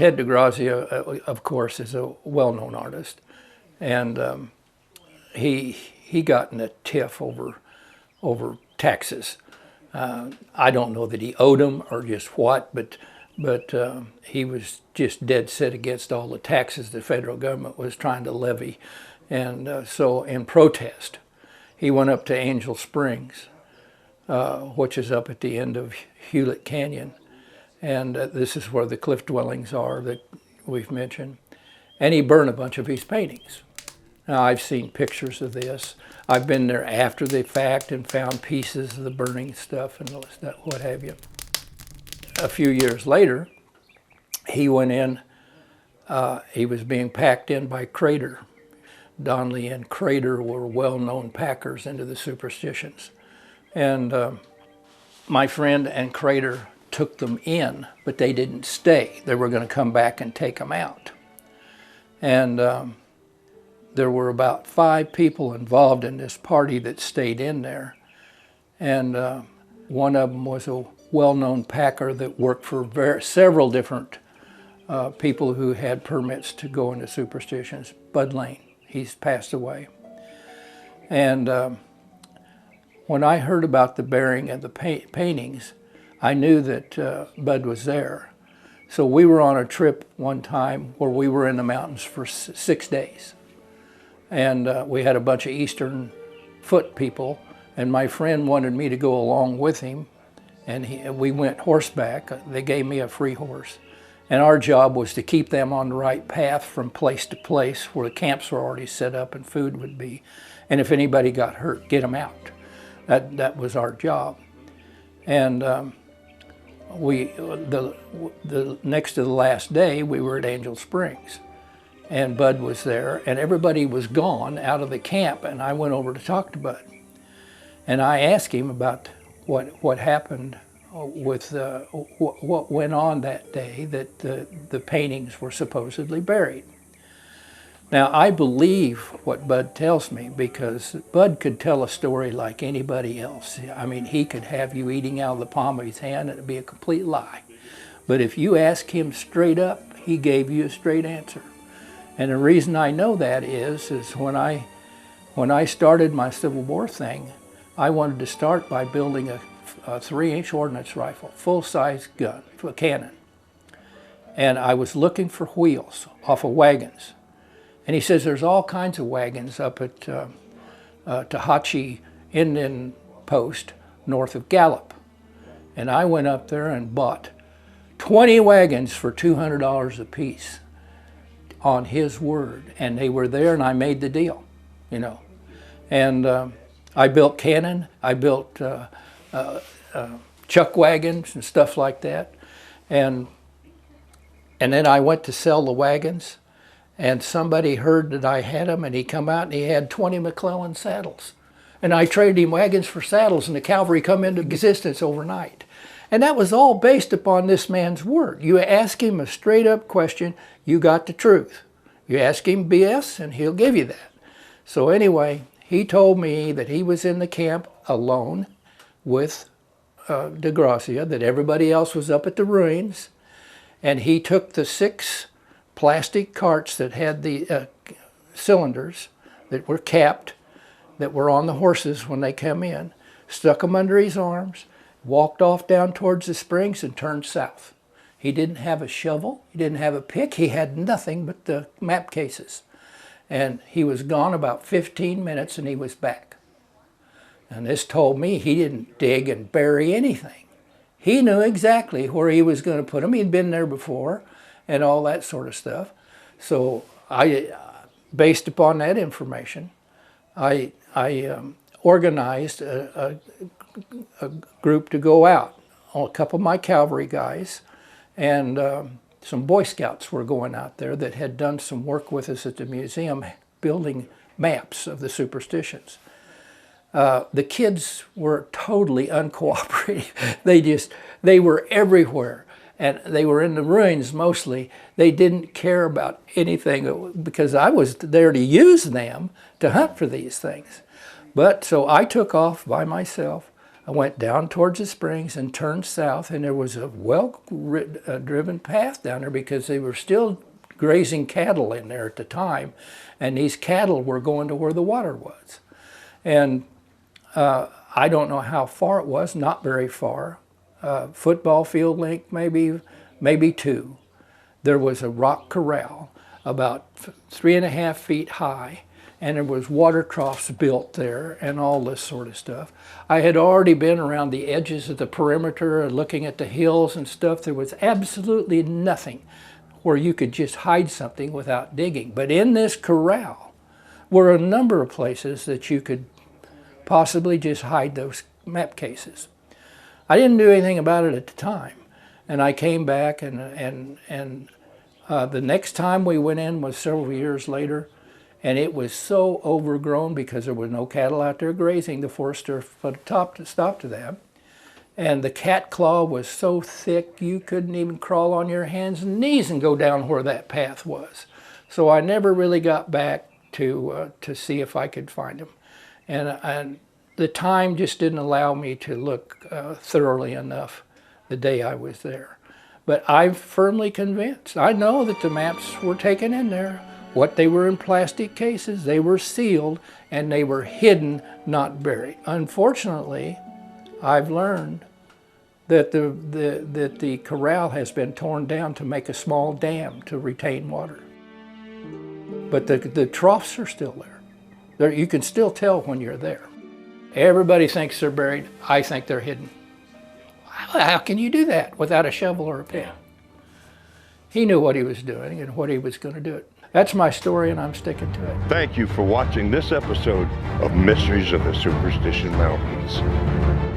Ted DeGrazia, of course, is a well-known artist, and he got in a tiff over taxes. I don't know that he owed them or just what, but he was just dead set against all the taxes the federal government was trying to levy, and so in protest, he went up to Angel Springs, which is up at the end of Hewlett Canyon. And this is where the cliff dwellings are that we've mentioned. And he burned a bunch of his paintings. Now, I've seen pictures of this. I've been there after the fact and found pieces of the burning stuff and what have you. A few years later, he went in, he was being packed in by Crater. Donnelly and Crater were well-known packers into the Superstitions. And my friend and Crater took them in, but they didn't stay. They were going to come back and take them out. And there were about 5 people involved in this party that stayed in there. And one of them was a well-known packer that worked for several different people who had permits to go into Superstitions. Bud Lane, he's passed away. And when I heard about the burying of the paintings, I knew that Bud was there. So we were on a trip one time where we were in the mountains for 6 days. And we had a bunch of Eastern foot people, and my friend wanted me to go along with him. And we went horseback. They gave me a free horse. And our job was to keep them on the right path from place to place where the camps were already set up and food would be. And if anybody got hurt, get them out. That was our job. And the next to the last day, we were at Angel Springs, and Bud was there, and everybody was gone out of the camp, and I went over to talk to Bud. And I asked him about what happened with what went on that day that the paintings were supposedly buried. Now, I believe what Bud tells me because Bud could tell a story like anybody else. I mean, he could have you eating out of the palm of his hand and it'd be a complete lie. But if you ask him straight up, he gave you a straight answer. And the reason I know that is when I started my Civil War thing, I wanted to start by building a 3-inch ordnance rifle, full-size gun, a cannon. And I was looking for wheels off of wagons. And he says there's all kinds of wagons up at Tahachi Indian Post north of Gallup. And I went up there and bought 20 wagons for $200 a piece on his word. And they were there and I made the deal, you know. And I built cannon, I built chuck wagons and stuff like that. And then I went to sell the wagons. And somebody heard that I had them, and he come out and he had 20 McClellan saddles. And I traded him wagons for saddles, and the cavalry come into existence overnight. And that was all based upon this man's word. You ask him a straight up question, you got the truth. You ask him BS, and he'll give you that. So anyway, he told me that he was in the camp alone with DeGrazia, that everybody else was up at the ruins, and he took the 6 plastic carts that had the cylinders that were capped, that were on the horses when they come in, stuck them under his arms, walked off down towards the springs and turned south. He didn't have a shovel, he didn't have a pick, he had nothing but the map cases. And he was gone about 15 minutes and he was back. And this told me he didn't dig and bury anything. He knew exactly where he was going to put them. He'd been there before and all that sort of stuff. So based upon that information, I organized a group to go out. A couple of my cavalry guys and some Boy Scouts were going out there that had done some work with us at the museum building maps of the Superstitions. The kids were totally uncooperative. They were everywhere. And they were in the ruins mostly. They didn't care about anything because I was there to use them to hunt for these things. But so I took off by myself I went down towards the springs and turned south, and there was a well-driven path down there because they were still grazing cattle in there at the time, and these cattle were going to where the water was. And I don't know how far it was, not very far. Football field length, maybe 2. There was a rock corral about 3.5 feet high, and there was water troughs built there and all this sort of stuff. I had already been around the edges of the perimeter and looking at the hills and stuff. There was absolutely nothing where you could just hide something without digging. But in this corral were a number of places that you could possibly just hide those map cases. I didn't do anything about it at the time. And I came back, and the next time we went in was several years later, and it was so overgrown because there was no cattle out there grazing. The forester put a stop to that. And the cat claw was so thick you couldn't even crawl on your hands and knees and go down where that path was. So I never really got back to see if I could find them. And the time just didn't allow me to look thoroughly enough the day I was there. But I'm firmly convinced. I know that the maps were taken in there. What they were in plastic cases, they were sealed, and they were hidden, not buried. Unfortunately, I've learned that the corral has been torn down to make a small dam to retain water. But the troughs are still there. You can still tell when you're there. Everybody thinks they're buried. I think they're hidden. How can you do that without a shovel or a pick? He knew what he was doing and what he was going to do it. That's my story, and I'm sticking to it. Thank you for watching this episode of Mysteries of the Superstition Mountains.